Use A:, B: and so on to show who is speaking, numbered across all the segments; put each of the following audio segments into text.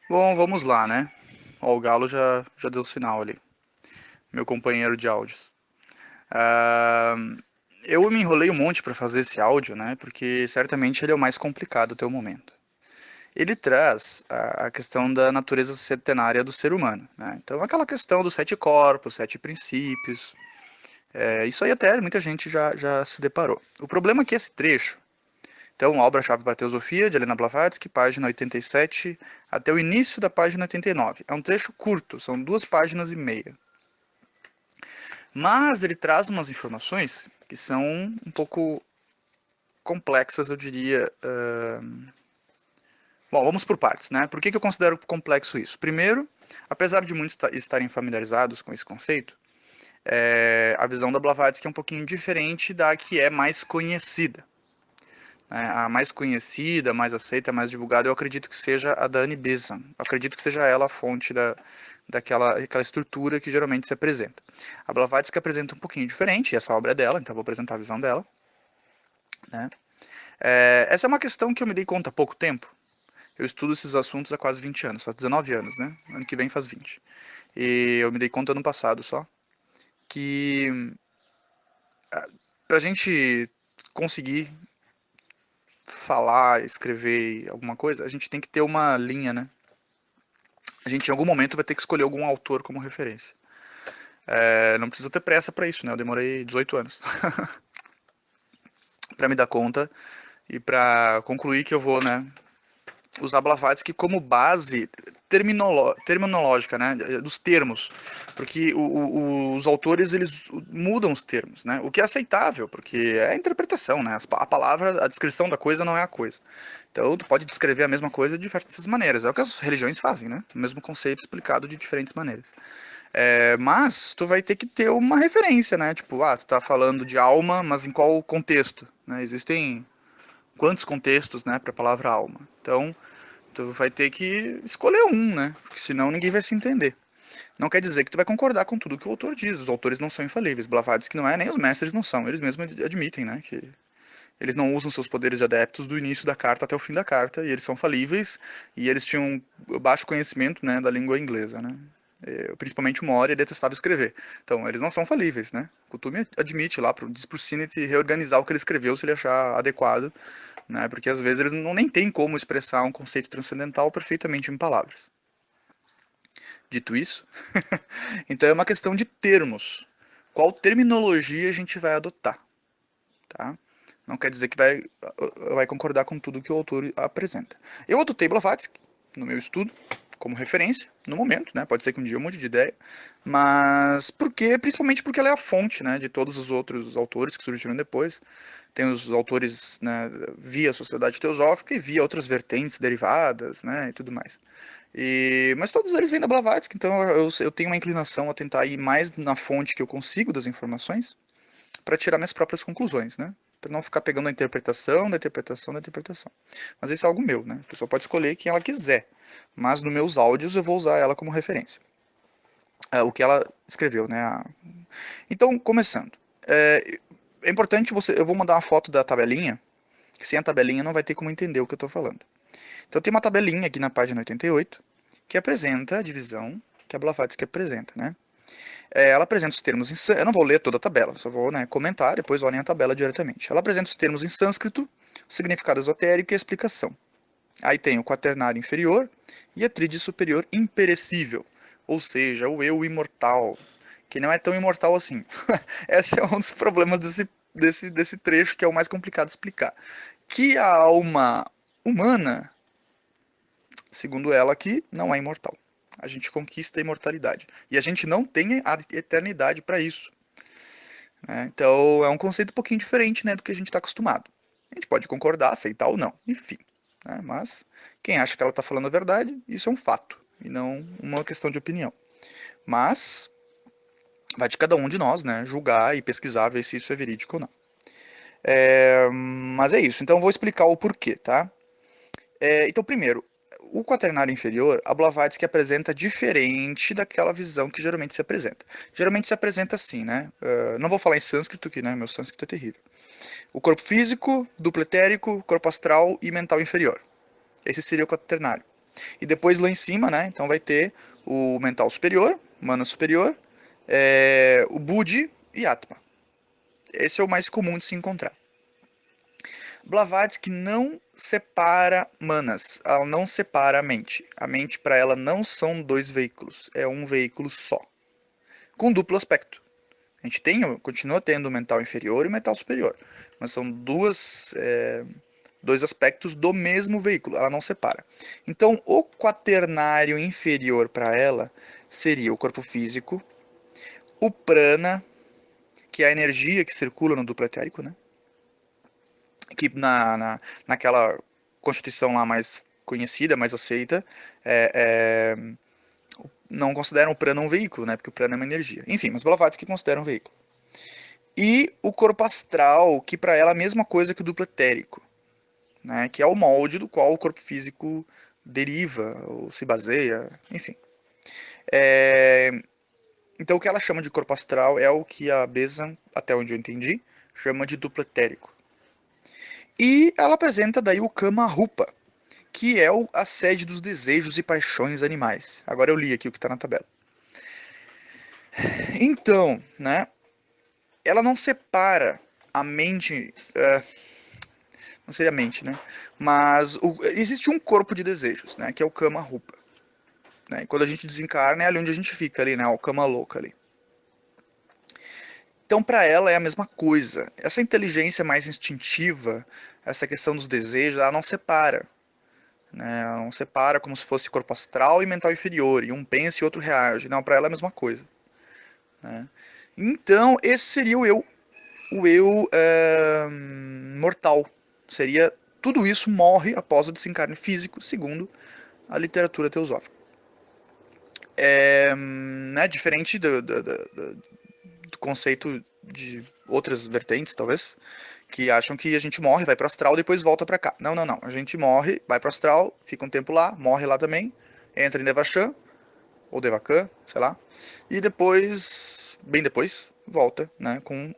A: Bom, vamos lá, né? Ó, o Galo já deu sinal ali, meu companheiro de áudios. Ah, eu me enrolei um monte para fazer esse áudio, né? Porque certamente ele é o mais complicado até o momento. Ele traz a questão da natureza setenária do ser humano, né? Então, aquela questão dos sete corpos, sete princípios. Isso aí até muita gente já se deparou. O problema é que esse trecho, então, a obra-chave para a Teosofia, de Helena Blavatsky, página 87 até o início da página 89. É um trecho curto, são 2 páginas e meia. Mas ele traz umas informações que são um pouco complexas, eu diria. Bom, vamos por partes, né? Por que eu considero complexo isso? Primeiro, apesar de muitos estarem familiarizados com esse conceito, a visão da Blavatsky é um pouquinho diferente da que é mais conhecida. Né? A mais conhecida, mais aceita, mais divulgada, eu acredito que seja a da Annie Besant. Eu acredito que seja ela a fonte daquela estrutura que geralmente se apresenta. A Blavatsky apresenta um pouquinho diferente, e essa obra é dela, então eu vou apresentar a visão dela. Né? Essa é uma questão que eu me dei conta há pouco tempo. Eu estudo esses assuntos há quase 20 anos, faz 19 anos, né? Ano que vem faz 20. E eu me dei conta ano passado só, que pra gente conseguir falar, escrever alguma coisa, a gente tem que ter uma linha, né? A gente em algum momento vai ter que escolher algum autor como referência. Não precisa ter pressa para isso, né? Eu demorei 18 anos para me dar conta e para concluir que eu vou, né, usar Blavatsky como base terminológica, né, dos termos, porque os autores eles mudam os termos, né, o que é aceitável, porque é a interpretação, né, a palavra, a descrição da coisa não é a coisa. Então, tu pode descrever a mesma coisa de diversas maneiras. É o que as religiões fazem, né? O mesmo conceito explicado de diferentes maneiras. Mas tu vai ter que ter uma referência, né? Tipo, tu tá falando de alma, mas em qual contexto? Né? Existem quantos contextos, né, para a palavra alma? Então, tu vai ter que escolher um, né? Porque senão ninguém vai se entender. Não quer dizer que tu vai concordar com tudo que o autor diz. Os autores não são infalíveis. Blavatsky não é, nem os mestres não são. Eles mesmos admitem, né, que eles não usam seus poderes de adeptos do início da carta até o fim da carta, e eles são falíveis, e eles tinham baixo conhecimento, né, da língua inglesa, né? Principalmente o Mori detestava escrever. Então, eles não são falíveis, né? Kuthumi admite lá, diz pro Sinnett reorganizar o que ele escreveu se ele achar adequado, né? Porque às vezes eles não nem têm como expressar um conceito transcendental perfeitamente em palavras. Dito isso, então é uma questão de termos. Qual terminologia a gente vai adotar, tá? Não quer dizer que vai concordar com tudo que o autor apresenta. Eu adotei Blavatsky no meu estudo como referência no momento, né? Pode ser que um dia eu mude de ideia, mas principalmente porque ela é a fonte, né, de todos os outros autores que surgiram depois. Tem os autores, né, via Sociedade Teosófica e via outras vertentes derivadas, né, e tudo mais. Mas todos eles vêm da Blavatsky, então eu tenho uma inclinação a tentar ir mais na fonte que eu consigo das informações para tirar minhas próprias conclusões, né? Para não ficar pegando a interpretação da interpretação da interpretação. Mas isso é algo meu, né? A pessoa pode escolher quem ela quiser, mas nos meus áudios eu vou usar ela como referência. O que ela escreveu, né? Então, começando. É importante eu vou mandar uma foto da tabelinha, que sem a tabelinha não vai ter como entender o que eu estou falando. Então tem uma tabelinha aqui na página 88 que apresenta a divisão que a Blavatsky apresenta, né? Ela apresenta os termos em sânscrito. Eu não vou ler toda a tabela, só vou, né, comentar, depois olhem a tabela diretamente. Ela apresenta os termos em sânscrito, o significado esotérico e a explicação. Aí tem o quaternário inferior e a tríade superior imperecível, ou seja, o eu imortal, que não é tão imortal assim. Esse é um dos problemas desse trecho, que é o mais complicado de explicar. Que a alma humana, segundo ela aqui, não é imortal. A gente conquista a imortalidade. E a gente não tem a eternidade para isso. Né? Então é um conceito um pouquinho diferente, né, do que a gente está acostumado. A gente pode concordar, aceitar ou não, enfim. Né? Mas quem acha que ela está falando a verdade, isso é um fato, e não uma questão de opinião. Mas vai de cada um de nós, né, julgar e pesquisar, ver se isso é verídico ou não. Mas é isso, então eu vou explicar o porquê, tá? Então, primeiro, o quaternário inferior, a Blavatsky apresenta diferente daquela visão que geralmente se apresenta. Geralmente se apresenta assim, né? Não vou falar em sânscrito, que né, meu sânscrito é terrível. O corpo físico, duplo etérico, corpo astral e mental inferior. Esse seria o quaternário. E depois lá em cima, né, então vai ter o mental superior, mana superior, o Buddhi e Atma. Esse é o mais comum de se encontrar. Blavatsky não separa manas, ela não separa a mente. A mente para ela não são dois veículos, é um veículo só, com duplo aspecto. A gente continua tendo o mental inferior e o mental superior, mas são dois aspectos do mesmo veículo, ela não separa. Então, o quaternário inferior para ela seria o corpo físico, o prana, que é a energia que circula no duplo etérico, né? Que naquela constituição lá mais conhecida, mais aceita, é, não consideram o prana um veículo, né? Porque o prana é uma energia. Enfim, mas Blavatsky considera um veículo. E o corpo astral, que para ela é a mesma coisa que o duplo etérico, né? Que é o molde do qual o corpo físico deriva ou se baseia, enfim. É, então o que ela chama de corpo astral é o que a Bezan, até onde eu entendi, chama de duplo etérico. E ela apresenta daí o Kama Rupa, que é a sede dos desejos e paixões animais. Agora eu li aqui o que está na tabela. Então, né, ela não separa a mente, não seria a mente, né, mas existe um corpo de desejos, né, que é o Kama Rupa. Né, e quando a gente desencarna é ali onde a gente fica, ali, né, o Kama Louca ali. Então, para ela é a mesma coisa. Essa inteligência mais instintiva, essa questão dos desejos, ela não separa. Né? Ela não separa como se fosse corpo astral e mental inferior, e um pensa e outro reage. Não, para ela é a mesma coisa. Né? Então, esse seria o eu mortal. Seria tudo isso morre após o desencarne físico, segundo a literatura teosófica. Né, diferente do conceito de outras vertentes, talvez, que acham que a gente morre, vai pro astral, depois volta pra cá. Não, não, não. A gente morre, vai pro astral, fica um tempo lá, morre lá também, entra em Devachan, ou Devakan, sei lá, e depois, bem depois, volta, né, com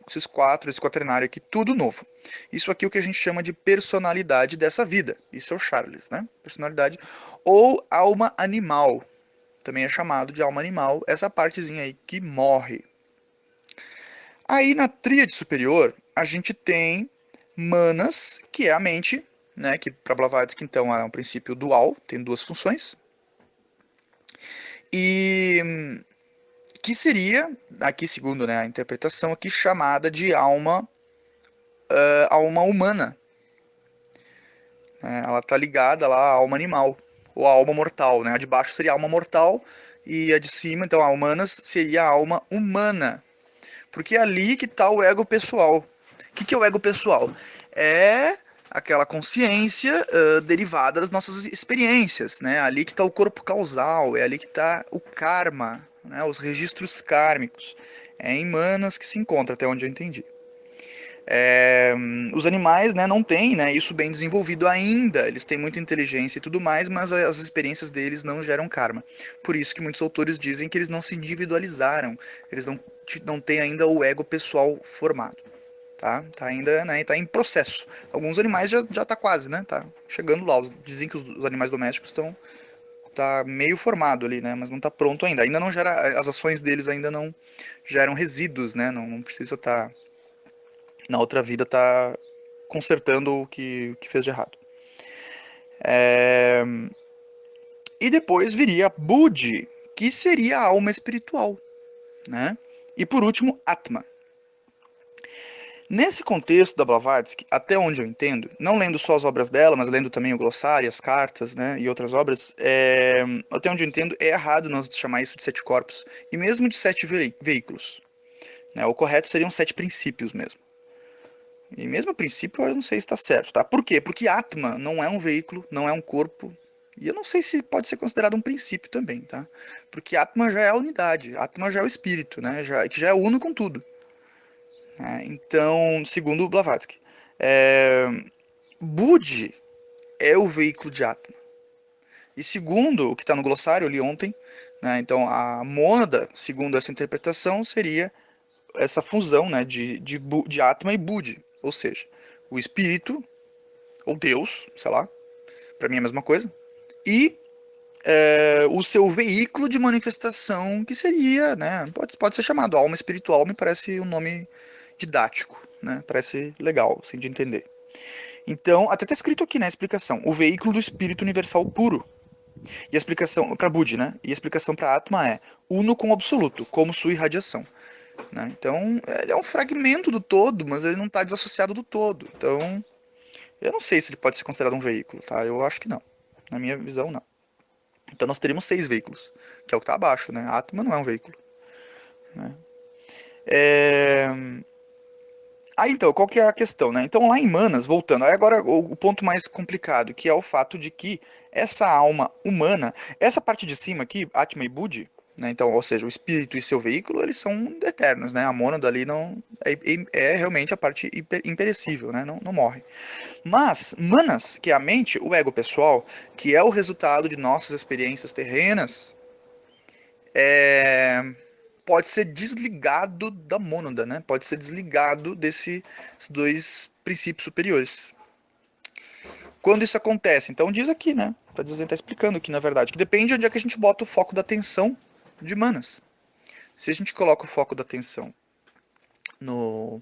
A: esse quaternário aqui, tudo novo. Isso aqui é o que a gente chama de personalidade dessa vida. Isso é o Charles, né? Personalidade. Ou alma animal. Também é chamado de alma animal, essa partezinha aí que morre. Aí na tríade superior, a gente tem manas, que é a mente, né, que para Blavatsky então é um princípio dual, tem duas funções. E que seria, aqui segundo, né, a interpretação aqui, chamada de alma humana. Ela está ligada lá à alma animal, ou à alma mortal. Né? A de baixo seria a alma mortal, e a de cima, então a humanas, seria a alma humana. Porque é ali que está o ego pessoal. O que é o ego pessoal? É aquela consciência derivada das nossas experiências. Né? Ali que está o corpo causal, é ali que está o karma, né? Os registros kármicos. É em manas que se encontra, até onde eu entendi. Os animais, né, não têm, né, isso bem desenvolvido ainda. Eles têm muita inteligência e tudo mais, mas as experiências deles não geram karma. Por isso que muitos autores dizem que eles não se individualizaram. Eles não têm ainda o ego pessoal formado. Tá ainda, né, tá em processo. Alguns animais já tá quase, né? Tá chegando lá. Dizem que os animais domésticos tá meio formado ali, né? Mas não tá pronto ainda. Ainda não gera, as ações deles ainda não geram resíduos, né? Não precisa estar na outra vida tá consertando o que fez de errado. E depois viria Buddhi, que seria a alma espiritual, né? E por último, Atma. Nesse contexto da Blavatsky, até onde eu entendo, não lendo só as obras dela, mas lendo também o glossário, as cartas, né, e outras obras, até onde eu entendo, é errado nós chamar isso de 7 corpos, e mesmo de 7 veículos. Né? O correto seriam 7 princípios mesmo. E mesmo a princípio eu não sei se está certo, tá? Por quê? Porque Atma não é um veículo, não é um corpo. E eu não sei se pode ser considerado um princípio também, tá? Porque Atma já é a unidade, Atma já é o espírito, né? Que já é uno com tudo. Né? Então, segundo Blavatsky, Buddhi é o veículo de Atma. E segundo o que está no glossário, eu li ontem, né? Então a mônada, segundo essa interpretação, seria essa fusão, né, de Atma e Buddhi. Ou seja, o espírito ou Deus, sei lá, para mim é a mesma coisa, e o seu veículo de manifestação, que seria, né, pode ser chamado alma espiritual, me parece um nome didático, né, parece legal, assim, de entender. Então, até está escrito aqui na explicação, o veículo do espírito universal puro. E a explicação para Budi, né? E a explicação para Atma é uno com o absoluto, como sua irradiação. Né? Então, ele é um fragmento do todo, mas ele não está desassociado do todo. Então, eu não sei se ele pode ser considerado um veículo, tá? Eu acho que não. Na minha visão, não. Então, nós teríamos 6 veículos, que é o que está abaixo, né? A Atma não é um veículo. Né? É... Aí, então, qual que é a questão, né? Então, lá em Manas, voltando, aí agora o ponto mais complicado, que é o fato de que essa alma humana, essa parte de cima aqui, Atma e Budi, né? Então, ou seja, o espírito e seu veículo, eles são eternos, né? A mônada ali não é realmente a parte imperecível, né? Não morre. Mas, Manas, que é a mente, o ego pessoal, que é o resultado de nossas experiências terrenas, é pode ser desligado da mônada, né? Pode ser desligado desses dois princípios superiores. Quando isso acontece? Então diz aqui, né? Tá explicando aqui, na verdade, que depende de onde é que a gente bota o foco da atenção de Manas. Se a gente coloca o foco da atenção no,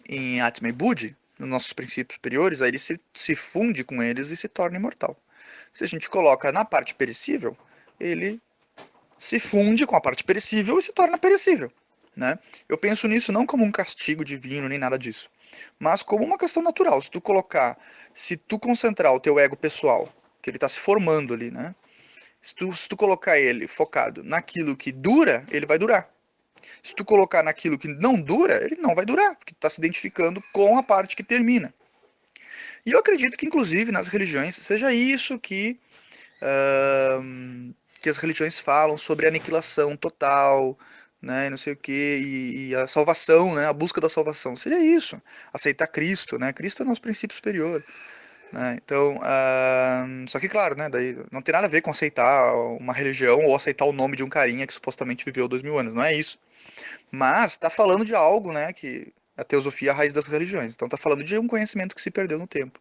A: em Atma e Budi, nos nossos princípios superiores, aí ele se funde com eles e se torna imortal. Se a gente coloca na parte perecível, ele se funde com a parte perecível e se torna perecível. Né? Eu penso nisso não como um castigo divino nem nada disso, mas como uma questão natural. Se tu concentrar o teu ego pessoal, que ele está se formando ali, né? Se tu colocar ele focado naquilo que dura, ele vai durar. Se tu colocar naquilo que não dura, ele não vai durar, porque tu está se identificando com a parte que termina. E eu acredito que, inclusive, nas religiões, seja isso que as religiões falam sobre aniquilação total, né, e não sei o que, e a salvação, né, a busca da salvação. Seria isso, aceitar Cristo, né? Cristo é o nosso princípio superior. Né? Então, só que claro, né, daí não tem nada a ver com aceitar uma religião ou aceitar o nome de um carinha que supostamente viveu 2000 anos, não é isso. Mas está falando de algo, né, que a teosofia é a raiz das religiões. Então está falando de um conhecimento que se perdeu no tempo.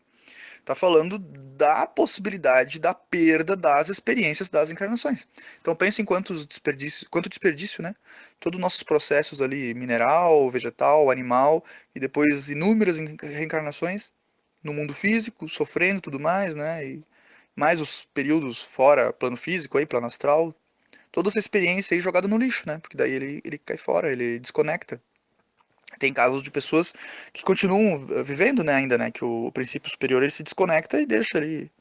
A: Está falando da possibilidade da perda das experiências das encarnações. Então pense em quanto desperdício, né? Todos os nossos processos ali, mineral, vegetal, animal, e depois inúmeras reencarnações no mundo físico, sofrendo tudo mais, né? E mais os períodos fora plano físico, aí, plano astral. Toda essa experiência aí jogada no lixo, né? Porque daí ele cai fora, ele desconecta. Tem casos de pessoas que continuam vivendo, né, ainda, né, que o princípio superior ele se desconecta e deixa ali.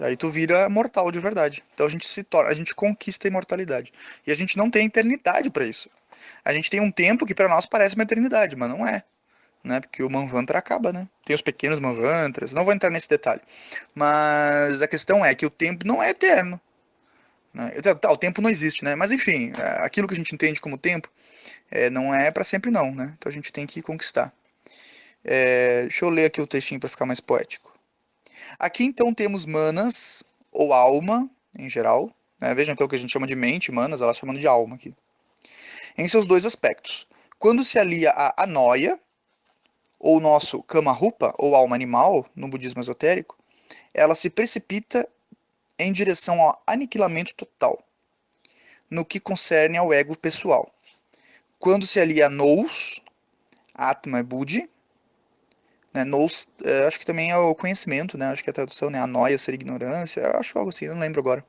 A: Aí tu vira mortal de verdade. Então a gente conquista a imortalidade. E a gente não tem eternidade para isso. A gente tem um tempo que para nós parece uma eternidade, mas não é, né? Porque o Manvantra acaba, né? Tem os pequenos Manvantras, não vou entrar nesse detalhe. Mas a questão é que o tempo não é eterno, né? O tempo não existe, né? Mas enfim, aquilo que a gente entende como tempo não é para sempre não, né? Então a gente tem que conquistar. Deixa eu ler aqui o textinho para ficar mais poético. Aqui então temos manas, ou alma, em geral. Né? Vejam então o que a gente chama de mente, manas, ela chamando de alma aqui. Em seus dois aspectos. Quando se alia a anoia, ou nosso kama-rupa, ou alma animal, no budismo esotérico, ela se precipita em direção ao aniquilamento total, no que concerne ao ego pessoal. Quando se alia a nous, atma e buddhi, né, nous, acho que também é o conhecimento, né, acho que é a tradução, né, a noia ser ignorância, acho algo assim, não lembro agora.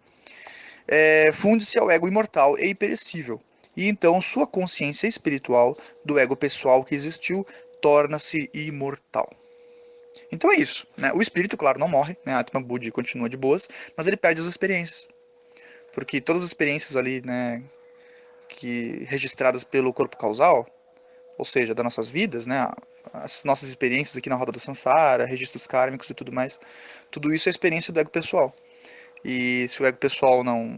A: Funde-se ao ego imortal e imperecível, e então sua consciência espiritual do ego pessoal que existiu torna-se imortal. Então é isso, né? O espírito, claro, não morre, né? A Atma Buddhi continua de boas, mas ele perde as experiências, porque todas as experiências ali, né, que registradas pelo corpo causal, ou seja, das nossas vidas, né, as nossas experiências aqui na roda do Sansara, registros kármicos e tudo mais, tudo isso é experiência do ego pessoal. E se o ego pessoal não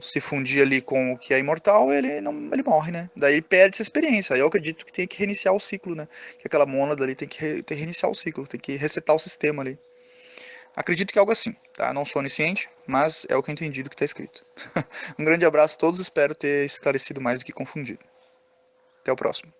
A: se fundir ali com o que é imortal, ele morre, né? Daí ele perde essa experiência. Aí eu acredito que tem que reiniciar o ciclo, né? Que aquela mônada ali tem que reiniciar o ciclo, tem que resetar o sistema ali. Acredito que é algo assim, tá? Não sou onisciente, mas é o que eu entendi do que está escrito. Um grande abraço a todos, espero ter esclarecido mais do que confundido. Até o próximo.